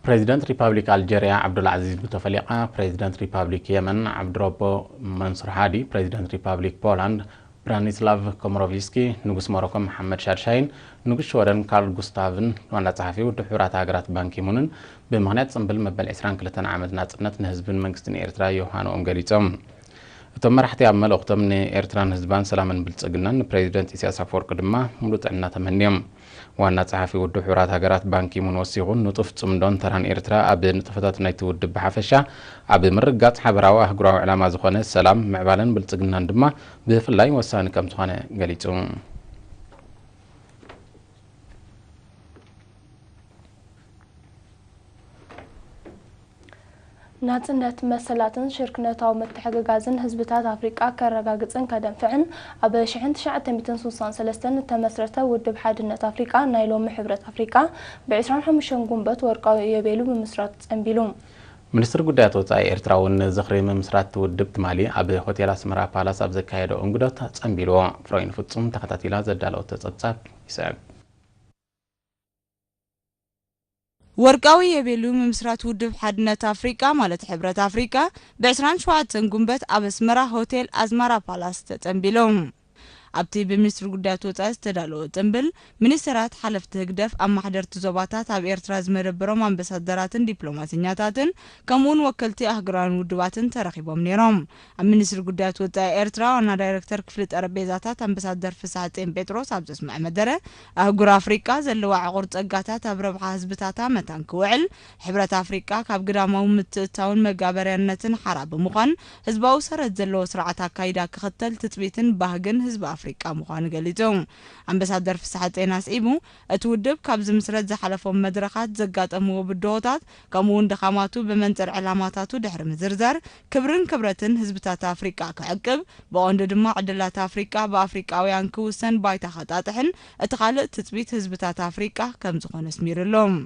بريزيدنت ريبابليك ألجيريا عبد العزيز بوتفليقة، بريزيدنت ريبابليك يمن عبد ربو منصور هادي، بريزيدنت ريبابليك بولاند برانيسلاف كومروفسكي، نجوس موروكو محمد شارشاين، نجوس شوردن كارل غوستافن، وانا صحفي ودحورات هاجرات بانكي مونن بمغنيات صنبل مبل 22 عامد ناصرነት ንህዝብን መንግስትን ኤርትራ ዮሃኖም ገሊጾም እቶም መራሕቲ ኣብ መልእኽቶም ንኤርትራን ህዝባን ሰላምን ብልጽግናን ፕሬዝደንት ኢሳያስ አፈወርቂ ድማ ሙሉእ ጥዕና ተመንዮም ዋና ጸሐፊ ውድብ ሃገራት ባንኪ ሙን ወሲኹን ንጡፍ ጽምዶን ተራን ኤርትራ ኣብ ንጥፈታት ናይቲ ውድብ ብሓፈሻ ኣብ ምርጋጽ ሓበራዊ ኣህጉራዊ ዕላማ ዝኾነ ሰላም ምዕባለን ብልጽግናን ድማ ብፍላይ ወሳኒ ከም ዝኾነ ገሊጹ ناتنت مسلاتن شركنتاو متحققازن حزبታት አፍሪቃ ከረጋግጽን ከደንፍዕን ኣብ 1933 ተመስረተ ውድብ ሓድነት አፍሪቃ ናይሎም ሕብረት አፍሪቃ በ25 ጉንበት ወርቃዊ የቤሉ በመስራት ጸንቢሉ ሚኒስትር ጉዳያት ወጻኢ ኤርትራውን ዝኽሪ መስራት ውድብ ትማሊ ኣብ ሆቴል አስመራ ፓላስ ኣብ ዘካየደው እንግዶት ጸንቢሉ ፍሮይን ፍጹም ተከታቲላ ዘዳለው ተጸጻፍ ይሰብ ወርቃዊ የቤሉ መስራት ውድብ ሓድነት አፍሪቃ ማለት ሕብረት አፍሪቃ በ27 ጉንበት ኣብ አስመራ ሆቴል አዝመራ ፓላስ ተጸንቢሎም ኣብቲ በሚኒስትር ጉዳያት ወጻኢ ተዳለው ጥምብል ሚኒስትራት ሓለፍቲ ህግደፍ ኣብ ማሕደርቲ ዞባታት ኣብ ኤርትራ ዝመረበሮም ኣምባሳደራትን ዲፕሎማትኛታትን ከምኡን ወከልቲ ኣህጉራን ውድባትን ተረኺቦም ነይሮም ኣብ ሚኒስትር ጉዳያት ወጻኢ ኤርትራ ዋና ዳይሬክተር ክፍሊ ጠረጴዛታት ኣምባሳደር ፍሳሐ ጴጥሮስ ኣብ ዘስማዕ መደረ ኣህጉር አፍሪቃ ዘለዋ ዕቁር ጸጋታት ኣብ ረብሓ ህዝብታታ መታን ክውዕል ሕብረት አፍሪቃ ካብ ግዳማዊ ምትእታውን መጋበርያነትን ሓራ ብምዃን ህዝባዊ ሰረት ዘለዎ ስርዓት ኣካይዳ ክኽተል ትጽቢትን ባህግን ህዝብ አፍሪቃ ምዃን ገሊጾም ኣምባሳደር ፍሳሐ ጤናስኢቡ እቲ ውድብ ካብ ዝምስረት ዝሓለፎም መድረኻት ዘጋጠምዎ ብድሆታት ከምኡን ድኻማቱ በመንጽር ዕላማታቱ ድሕሪ ምዝርዛር ክብረትን ህዝብታት አፍሪቃ ክዕቅብ ብቆንዲ ድማ ዕድላት አፍሪቃ በአፍሪቃውያን ክውሰን ባይታ ኸጣጥሕን እቲ ካልእ ትጽቢት ህዝብታት አፍሪቃ ከም ዝኾነ ስሚሩሎም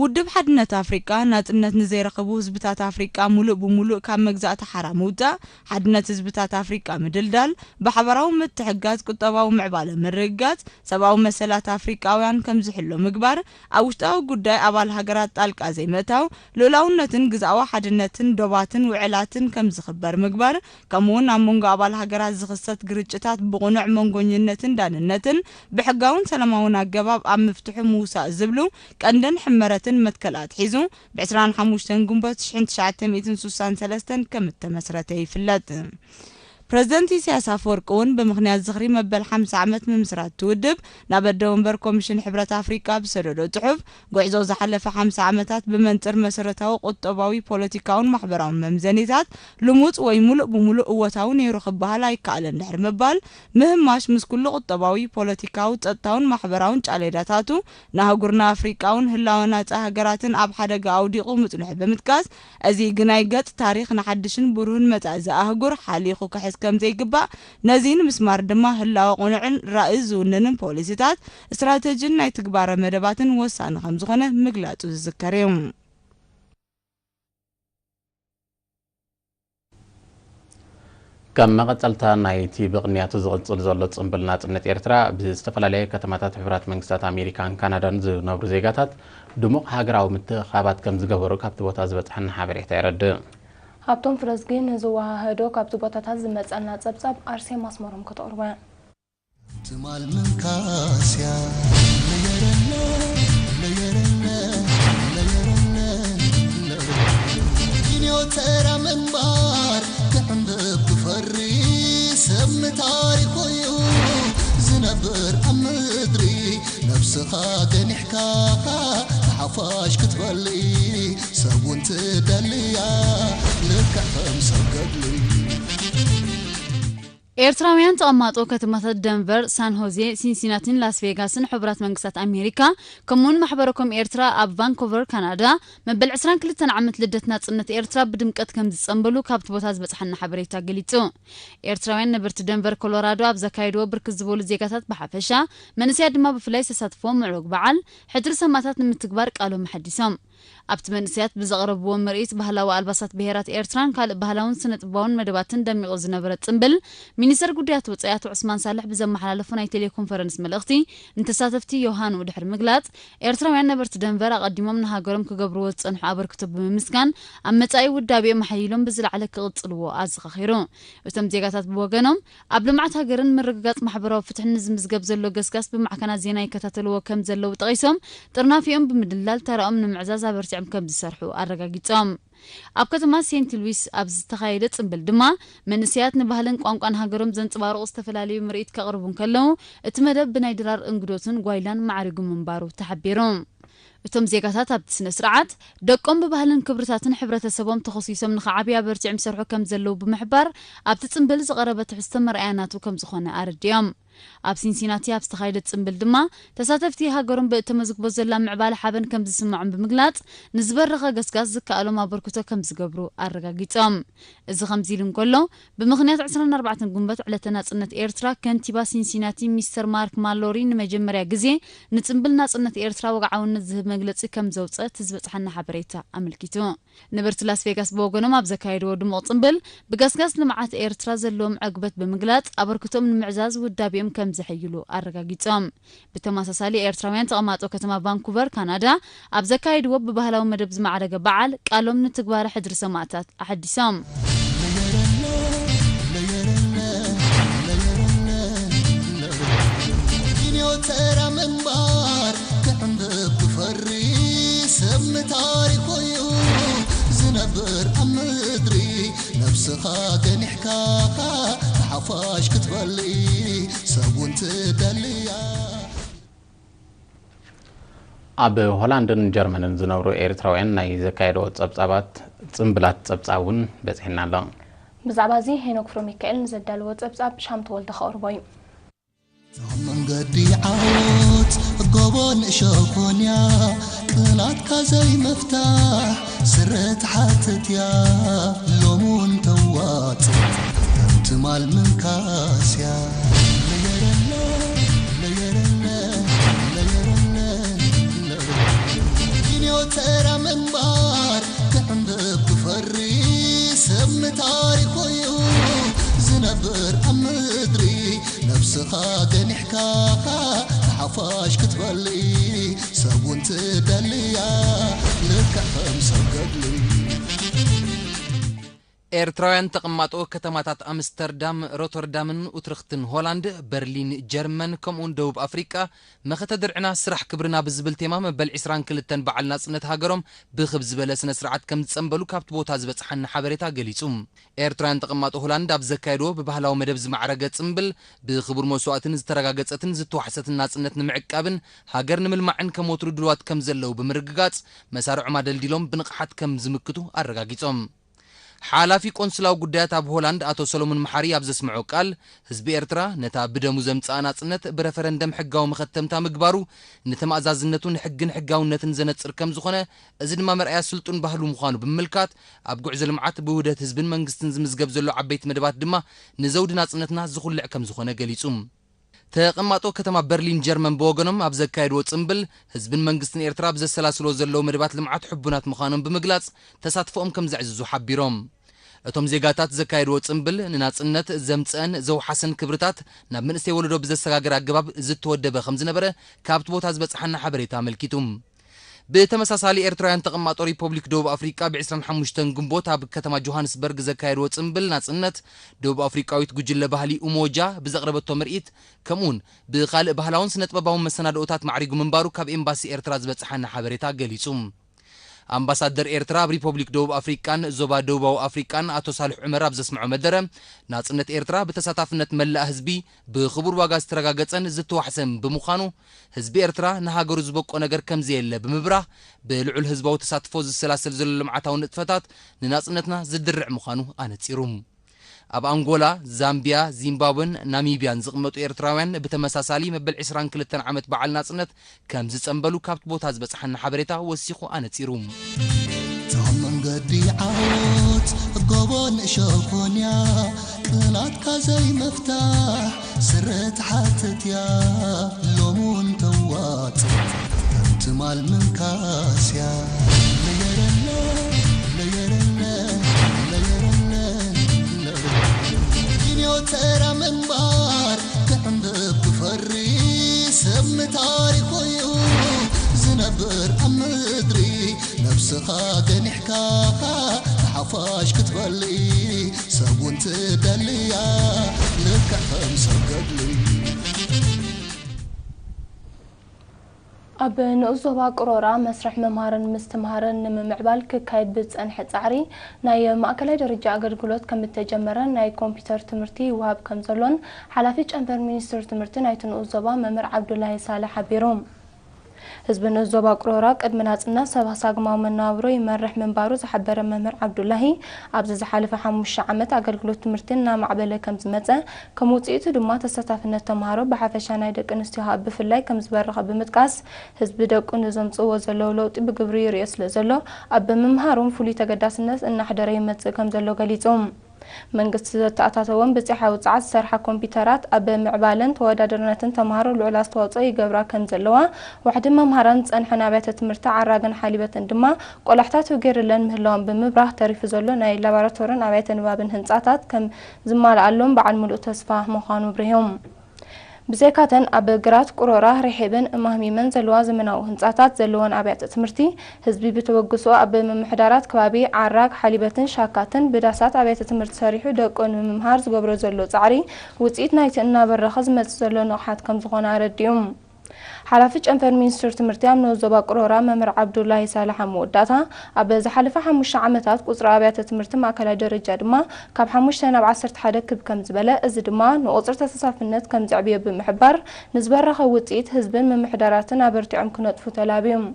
ውድብ ሓድነት አፍሪቃ ናጽነት ንዘይረኸቡ ህዝብታት አፍሪቃ ሙሉእ ብሙሉእ ካብ መግዛእቲ ሓራም ውጻእ ሓድነት ህዝብታት አፍሪቃ ምድልዳል ብሓበራዊ ምትሕግጋዝ ቁጠባዊ ምዕባለ ምርግጋጽ ሰብአዊ መሰላት አፍሪቃውያን ከም ዝሕሎ ምግባር ኣብ ውሽጣዊ ጉዳይ ኣባል ሃገራት ጣልቃ ዘይመታው ሉላውነትን ግዛዊ ሓድነትን ዶባትን ውዕላትን ከም ዝኽበር ምግባር ከምኡን ኣብ መንጎ ኣባል ሃገራት ዝኽሰት ግርጭታት ብቑኑዕ መንጎኝነትን ዳንነትን ብሕጋውን ሰላማውን ኣገባብ ኣብ ምፍትሑ ምውሳእ ዝብሉ ቀንደን ሕመረ متكلات حيزو ب25 ጉንበት 1963 ከም ተመስረተ ይፍለጥ بريزيدنت ኢሳያስ አፈወርቂውን በመኽንያት ዝኽሪ መበል 50 ዓመት መምስራት ትውድብ ናበደ ወንበር ኮሚሽን ሕብረት አፍሪቃ በሰደዶ ጽሑፍ ጉዕዞ ዝሓለፈ 50 ዓመታት በመንጽር መሰረታዊ ቁጠባዊ ፖለቲካውን ማሕበራውን መምዘኒታት ልሙጽ ወይ ሙሉእ ብሙሉእ እወታው ነይሩ ክበሃል ኣይከኣለን ድሕሪ ምባል ምህማሽ ምስ ኩሉ ቁጠባዊ ፖለቲካዊ ጸጥታውን ማሕበራውን ጫሌዳታቱ ናህጉርና አፍሪቃውን ህላወና ጻሃገራትን ኣብ ሓደጋ ኣውዲቑ ምጽኑሕ በምጥቃስ እዚ ግናይ ገጽ ታሪኽ ንሓድሽን ብሩህን መጻእ ዘአህጉር ሓሊኹ ክሕስ ከም ዘይግባእ ነዚን ምስማር ድማ ህላው ቁንዕን ራእይ ዝውንንን ፖሊሲታት ስትራቴጂን ናይ ትግባረ መደባትን ወሳኒ ከም ዝኾነ ምግላጹ ዝዝከር እዩ كم مقتلتا نايتي بقنياتو زغلصل زلو ጽምብል ናጽነት ኤርትራ ብዝተፈላለየ ከተማታት ሕብራት መንግስታት አሜሪካን ካናዳን ዝነብሩ ዜጋታት ድሙቕ ሃገራዊ ምትኻባት ከም ዝገበሩ ካብቲ ቦታ ዝበጽሐና ሓበሬታ ይረድእ هابتون فرزگین زواهدو کابتو باتات زمتسنا ጸብጻብ አርሴማ ማስመሮም ከተወርባ تمال من كاسيا ينيو ترى من بار كعند بفري سم تاريخو زنبر أمدري نفسها دنحكاها حفاش كتبلي سوونت دليا لكحم سقدلي ኤርትራውያን ተቀማጦ ከተማታት ደንቨር ሳን ሆዜ ሲንሲናቲን ላስ ቬጋስን ሕብራት መንግስታት አሜሪካ ከመን ማሕበረኩም ኤርትራ ኣብ ቫንኮቨር ካናዳ መበል 22 ዓመት ልደት ናጽነት ኤርትራ ብድምቀት ከም ዝጸንበሉ ካብቲ ቦታ ዝበጽሐና ሓበሬታ ገሊጹ ኤርትራውያን ነበርቲ ደንቨር ኮሎራዶ ኣብ ዘካይዶ ብርክት ዝበሉ ዜጋታት በሓፈሻ መንስያ ድማ ብፍላይ ተሳትፎም ምዕሩግ በዓል ሕድር ሰማታት ንምትግባር ቃሎም መሐዲሶም ኣብቲ መንስያት ብዘቕረብዎ ምርኢት ባህላዊ ኣልባሳት ብሄራት ኤርትራን ካልእ ባህላውን ስነ-ጥበባውን መደባትን ደሚቑ ዝነበረ ጽምብል ሚኒስትር ጉዳያት ወጻያት ዑስማን ሳልሕ ብዘመሓላለፉ ናይ ቴሌኮንፈረንስ መልእኽቲ እንተሳተፍቲ ዮሃን ወድሕር ምግላጽ ኤርትራውያን ነበርቲ ደንቨር አቀዲሞም ንሃገሮም ክገብርዎ ዝጸንሑ አበርክቶ ብምምስጋን ኣብ መጻኢ ውዳቤኦም መሓይሎም ብዝለዓለ ክቕጽልዎ ኣዘኻኺሩ እቶም ዜጋታት ብወገኖም ኣብ ልምዓት ሃገርን ምርግጋጽ ማሕበራዊ ፍትሕን ዝምዝገብ ዘሎ ገስጋስ ብማዕከናት ዜና ይከታተልዎ ከም ዘለው ጠቂሶም ጥርናፊኦም ብምድላል ተራኦም ንምዕዛዝ ኣበርቲዖም ከም ዝሰርሑ ኣረጋጊጾም ኣብ ከተማ ሴንት ሉዊስ ኣብ ዝተኻየደ ጽምብል ድማ መንእስያት ንባህልን ቋንቋን ሃገሮም ዘንጽባርቑ ዝተፈላለዩ ምርኢት ከቕርቡ ከለው እቲ መደብ ብናይ ድራር እንግዶትን ጓይላን ማዕሪጉ ምንባሩ ተሓቢሩ እቶም ዜጋታት ኣብ ስነ ስርዓት ደቆም ብባህልን ክብርታትን ሕብረተሰቦም ተኸሲሶም ንኸዓብያ በርቲዖም ይሰርሑ ከም ዘለው ብምሕባር ኣብቲ ጽምብል ዝቐረበ ትሕዝቶ መርኣያናቱ ከም ዝኾነ ኣረድዮም ኣብ ሲንሲናቲ ኣብ ዝተኻየደ ጽምብል ድማ ተሳተፍቲ ሃገሮም ብእተመዝግቦ ዘላ ምዕባለ ሓበን ከም ዝስምዖም ብምግላጽ ንዝበረኸ ገስጋስ ዝከኣሎም ኣበርክቶ ከም ዝገብሩ ኣረጋጊጾም እዚ ከምዚ ኢሉ እንከሎ ብምኽንያት 24 ጉንበት ዕለተ ናጽነት ኤርትራ ከንቲባ ሲንሲናቲ ሚስተር ማርክ ማሎሪ ንመጀመርያ ግዜ ንጽምብል ናጽነት ኤርትራ ወግዓውነት ዝህብ መግለጺ ከም ዘውፅአ ትዝበጽሐና ሓበሬታ ኣመልኪቱ ነበርቲ ላስ ቬጋስ ብወገኖም ኣብ ዘካየድዎ ድሙቕ ጽምብል ብገስጋስ ልምዓት ኤርትራ ዘለዎም ዕግበት ብምግላጽ ኣበርክቶም ንምዕዛዝ ውዳቤኦም ከም ዝሕይሉ ኣረጋጊጾም ብተመሳሳሊ ኤርትራውያን ተቐማጦ ከተማ ቫንኩቨር ካናዳ ኣብ ዘካየድዎ ብባህላዊ መደብ ዝማዕረገ በዓል ቃሎም ንትግባር ሕድሪ ሰማዕታት ኣሐዲሶም ዝነብር ኣብ ምድሪ ነፍስኻ ገኒሕካ ሓፋሽ ክትበልዒ ሰውን ትደልያ ኣብ ሆላንድን ጀርመንን ዝነብሩ ኤርትራውያን ናይ ዘካየድዎ ጸብጻባት ጽምብላት ጸብጻውን በጽሒና ኣሎ ብዛዕባ እዚ ሄኖክ ፍሮ ሚካኤል ንዘዳልዎ ጸብጻብ ሻምተ ወልደ ኸቕርቦ እዩ መንገዲ ዓወት ጎቦን እሾኮንያ ቅናትካ ዘይመፍታሕ ስረት ሓትትያ ሎሙን ተዋጽ ትማል ምንካስያ ተራ መንባር ክሕንብብ ክፈሪ ሰብ ታሪክ እዩ ዝነብር ኣብ ምድሪ ነፍስኻ ገኒሕካ ሓፋሽ ክትበልዒ ሰውን ትደልያ ልክዕ ከም ሰብ ገድሊ ኤርትራውያን ተቐማጦ ከተማታት ኣምስተርዳም ሮተርዳምን ኡትርክትን ሆላንድ በርሊን ጀርመን ከምኡን ደቡብ ኣፍሪቃ መኸተ ድርዕና ስራሕ ክብርና ብዝብል ቴማ መበል 22 በዓል ናጽነት ሃገሮም ብኽብ ዝበለ ስነ ስርዓት ከም ዝጸንበሉ ካብቲ ቦታ ዝበጽሐና ሓበሬታ ገሊጹ ኤርትራውያን ተቐማጦ ሆላንድ ኣብ ዘካየድዎ ብባህላዊ መደብ ዝማዕረገ ጽምብል ብኽቡር መስዋዕትን ዝተረጋገጸትን ዝተዋሕሰትን ናጽነት ንምዕቃብን ሃገር ንምልማዕን ከም ወትሩ ድልዋት ከም ዘለው ብምርግጋጽ መሳርዖም ኣደልዲሎም ብንቕሓት ከም ዝምክቱ ኣረጋጊጾም ሓላፊ ቆንስላዊ ጉዳያት ኣብ ሆላንድ አቶ ሰሎሞን መሐሪ ኣብ ዘስምዖ ቃል ህዝቢ ኤርትራ ነታ ብደሙ ዘምጽአ ናጽነት ብረፈረንደም ሕጋዊ መኸተምታ ምግባሩ ንተማእዛዝነቱን ሕግን ሕጋውነትን ዘነጽር ከም ዝኾነ እዚ ድማ መርኣያ ስልጡን ባህሉ ምዃኑ ብምልካት ኣብ ጉዕዞ ልምዓት ብውህደት ህዝብን መንግስትን ዝምዝገብ ዘሎ ዓበይቲ መደባት ድማ ንዘውዲ ናጽነትና ዝኹልዕ ከም ዝኾነ ገሊጹ ተቐማጦ ከተማ በርሊን ጀርመን በወገኖም ኣብ ዘካየድዎ ጽምብል ህዝብን መንግስትን ኤርትራ ብዘሰላስሎ ዘለው መደባት ልምዓት ሕቡናት ምዃኖም ብምግላጽ ተሳትፎኦም ከም ዘዕዝዙ ሓቢሮም እቶም ዜጋታት ዘካየድዎ ጽምብል ንናጽነት ዘምጽአን ዘውሓሰን ክብርታት ናብ መንእሰይ ወለዶ ብዘሰጋገር አገባብ ዝተወደበ ከም ዝነበረ ካብቲ ቦታ ዝበጽሐና ሓበሬታ አመልኪቱም በተመሳሳሊ ኤርትራውያን ተቐማጦ ሪፐብሊክ ደቡብ አፍሪካ ብ25 ግንቦት ኣብ ከተማ ጆሃንስበርግ ዘካየድዎ ጽምብል ናጽነት ደቡብ አፍሪካዊት ጉጅለ ባህሊ ኡሞጃ ብዘቕረበቶ ምርኢት ከምኡን ብኻልእ ባህላውን ስነጥበባውን መሰናድኦታት ማዕሪጉ ምንባሩ ካብ ኤምባሲ ኤርትራ ዝበጽሐና ሓበሬታ ገሊጹ አምባሳደር ኤርትራ ሪፐብሊክ ደቡብ አፍሪካን ዞባ ደቡባዊ አፍሪካን አቶ ሳልሕ ዑመር ኣብ ዘስምዑ መደረ ናጽነት ኤርትራ በተሳታፍነት መላእ ህዝቢ ብኽቡር ዋጋ ዝተረጋገጸን ዝተዋሕሰን ብምዃኑ ህዝቢ ኤርትራ ንሃገሩ ዝበቆ ነገር ከም ዘየለ ብምብራህ ብልዑል ህዝባዊ ተሳትፎ ዝሰላሰል ዘሎ ልምዓታዊ ንጥፈታት ንናጽነትና ዝድርዕ ምዃኑ ኣነጺሩ ኣብ አንጎላ ዛምቢያ ዚምባብዌን ናሚቢያን ዝቕመጡ ኤርትራውያን በተመሳሳሊ መበል 22 ዓመት በዓል ናጽነት ከም ዝጸንበሉ ካብቲ ቦታ ዝበጽሐና ሓበሬታ ወሲኹ ኣነጺሩ ቶም መንገዲ ዓወት ጎቦን እሾኮንያ ቅናትካ ዘይመፍታሕ ስረት ሓትትያ ሎሙን ተዋጽ ትማል ምንካስያ ተራ كتنبر أمدري نفسها جنحكا تحفاش كتبلي سبون تدليا لك خمسة قبلي أب نؤزوبا قرورا مسرح ممهارن مستمهارن نممعبال كايد بتصنح صعري ناي ماكلاي درجة أغلقلوت كم تجمرن ناي كمبيوتر تمرتي وهاب كمزلون حلافيج أمبر مينستر تمرتي ناي تنؤزوبا ممر عبد الله صالح بيروم حزب نؤزوبا قرورا قد مناصنا سبا ساقماو منابرو يمرح منبارو زحبر ممر عبد الله أبز زحالف حموش عمت أغلقلوت تمرتنا معبله كم زمته كموصيتو دما تستافنه تمهارو بحفشا ناي دق انستيها بفلاي كم زبرخ بمتقاس حزب دق نزمصو زلو لوط بغبري رئيس لزلو أب ممهارون فولي تقداسنس ان حدري مت كم زلو غليصوم منقص تأتاتون بصحة وصعات سرحة كمبيوترات أب معبالن تودادرنتن تمهارو لعلا استواصو يقبرا كم زلوا واحد ممهارن صنحنا بيت تمرتا عراقن حالبتن دما قلحتات وغيرلن مهلون بمبراه تاريف زلو ناي لاباراتورن ابيت نبابن هنصاتات كم زمال علوم بعد ملؤ تسفاه مخانو بريهم بزيكاتن أب جرات قرورة رحبن مهمي من زلوا زمناو هنصاتات زلوان أبيات تمرتي حزبي بتوقسوا أب محدارات كبابي عراق حالبتن شاكاتن بداسات أبيات تمرت صريحو دقون ممهار زقبرو زلو صعري وصيت نايتنا برخز متزلو نوحات كم زغونا رديوم حلافيج أمبر مينستر تمرتيام نوزوبا قرورا ممر عبد الله صالح موداتا أب زحالفة حموش عمتات قصر أبيات تمرت ماكلا درجة دما كاب حموش سنة بعصرت حدك بكم زبلة إز دما نقصر تصافنت كم زعبية بمحبار نزبر خوتيت هزبن من محداراتنا برتعم كنت فتلابيهم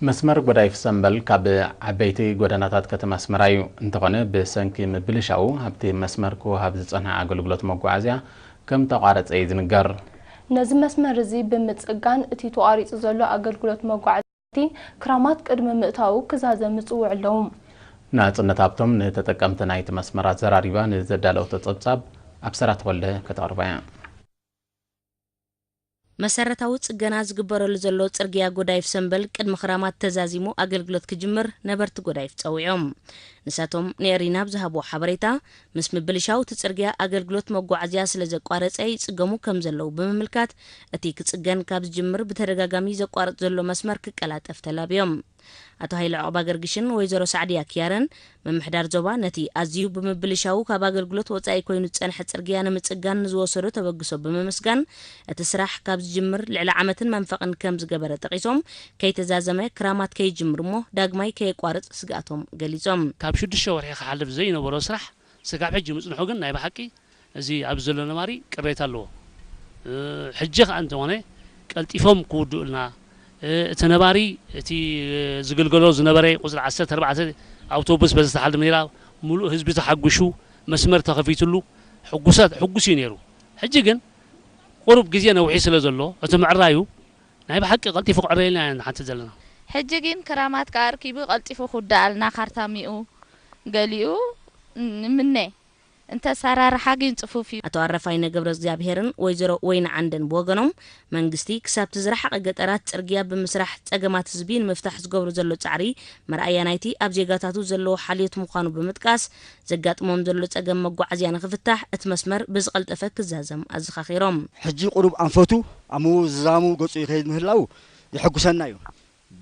مسمر غدايف سنبل كاب عبيتي غداناتات كتم اسمرايو انتقونه بسنكي مبلشاو هبتي مسمر كو هبز صنع اغلغلوت مغعازيا كم تقارص اي زنجر نز مسمر زي بمصقان اتي تواريص زلو اغلغلوت مغعازتي كرامات قدم مئتاو كزازه مصوع لهم ناصنت هبتم نتتقمت نايت مسمرات زراريبا نزدالو تتصصاب ابسرات ولده كتقربايا مسارتاو ጽገና ዝግበረሉ ዘሎ ጽርግያ ጎዳይፍ ሰንበል ቅድመ ክራማት ተዛዚሙ አገልግሎት ክጅምር ነበርት ጎዳይፍ ጸውዖም ንሳቶም ነሪና ብዝሃቦ ሓበሬታ ምስ ምብልሻው ጽርግያ አገልግሎት መጓዓዝያ ስለ ዘቋረጸይ ጽገሙ ከም ዘለው በመምልካት እቲ ክጽገን ካብ ዝጅምር በተደጋጋሚ ዘቋረጽ ዘሎ መስመር ክቀላጠፍ ተላብዮም አቶ ኃይለ አባ ገርግሽን ወይዘሮ ሳዕዲያ ኪያረን መምሕዳር ዞባ ነቲ አዝዩ በመብልሻው ካብ አገልግሎት ወጻይ ኮይኑ ጸንሐ ጽርግያ ንምጽጋን ዝወሰዱ ተበግሶ በመመስጋን እቲ ስራሕ ካብ ዝጅምር ልዕሊ ዓመትን መንፈቅን ከም ዝገበረ ጠቂሶም ከይተዛዘመ ክራማት ከይጅምርሞ ዳግማይ ከይቋርጽ ስጋቶም ገሊጾም ካብ 6 ወርሒ ክሓልፍ ዘይነበሮ ስራሕ ስጋብ ሕጂ ምጽንሑ ግን ናይ ባሓቂ እዚ ኣብ ዘሎ ነማሪ ቅሬታ ኣለዎ ሕጂ ከአንተ ሆነ ቀልጢፎም ክውድኡልና ተነባሪ እቲ ዝግልገሎ ዝነበረ ቁጽር 14 አውቶቡስ በዝተሓልፍ ነይራ ሙሉእ ህዝቢ ተሓጉሹ መስመር ተኸፊቱሉ ሕጉስ ነይሩ ሕጂ ግን ቁሩብ ግዜ ነውሒ ስለ ዘሎ እቲ ምዕራዩ ናይ ባሓቂ ቀልጢፉ ቅዕረልና ሓንቲ ዘለና ሕጂ ግን ክራማት ካርኪቡ ቀልጢፉ ኩዳልና ካርታሚኡ ገሊኡ ምነ እንተ ሰራርሓ ግን ጽፉፍ አቶ አረፋይነ ገብረ እግዚአብሔርን ወይዘሮ ወይና አንደን በወገኖም መንግስቲ ክሳብ ትዝራሕ ገጠራት ጽርግያ በመስራሕ ጸገማት ህዝቢን መፍታሕ ዝገብሩ ዘሎ ጻዕሪ መርአያ ናይቲ ኣብ ዜጋታቱ ዘሎ ሓልየት ምዃኑ በመጥቃስ ዘጋጥሞም ዘሎ ጸገም መጓዓዝያ ንኽፍታሕ እቲ መስመር ብዝቀልጠፈ ክዛዘም ኣዘኻኺሮም ሕጂ ቁሩብ አንፈቱ አሙዛሙ ገጹ ይኸይድ ምህላው ይሕጉሰና እዩ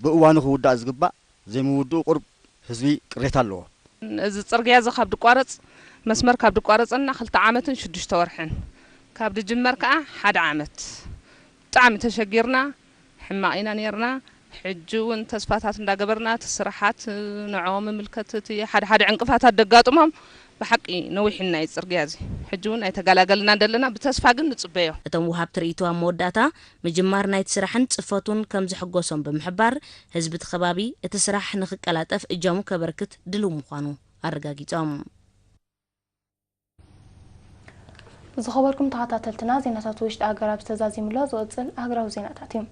ብእዋኑ ክውዳእ ዝግባእ ዘይምውድኡ ቁሩብ ህዝቢ ቅሬታ ኣለዎ እዚ ጽርግያ ዝኻብ ድቋረጽ መስመር ካብ ድቋረጽና 2 ዓመትን 6 ወርሕን ካብ ድጅመር ከዓ 1 ዓመት ጣዕሚ ተሸጊርና ሕማቂና ነርና ሕጂውን ተስፋታት እንዳገበርና ተስራሓት ንዖም ምልከት ሓደ ዕንቅፋታት ደጋጥሞም بحق نوحنا يصرغيازي حجون اي تغالاغلنا دلنا بتسفا ግን ንጽበዮ እቶም ወሃብ ትርኢቱ መወዳታ መጀመር ናይ ስራሕን ጽፈቱን ከም ዝሕጎሶም በመሕባር ህዝብ ተኸባቢ እቲ ስራሕ ንኽቀላጠፍ እጃሙ ከበርክት ድሉ ምዃኑ አረጋጊጾም ዝኸበርኩም ተኸታተልትና ዜናታት ውሽጥ አገራብ ተዛዚምሎ ዝወጽል አገራው ዜናታት እዮም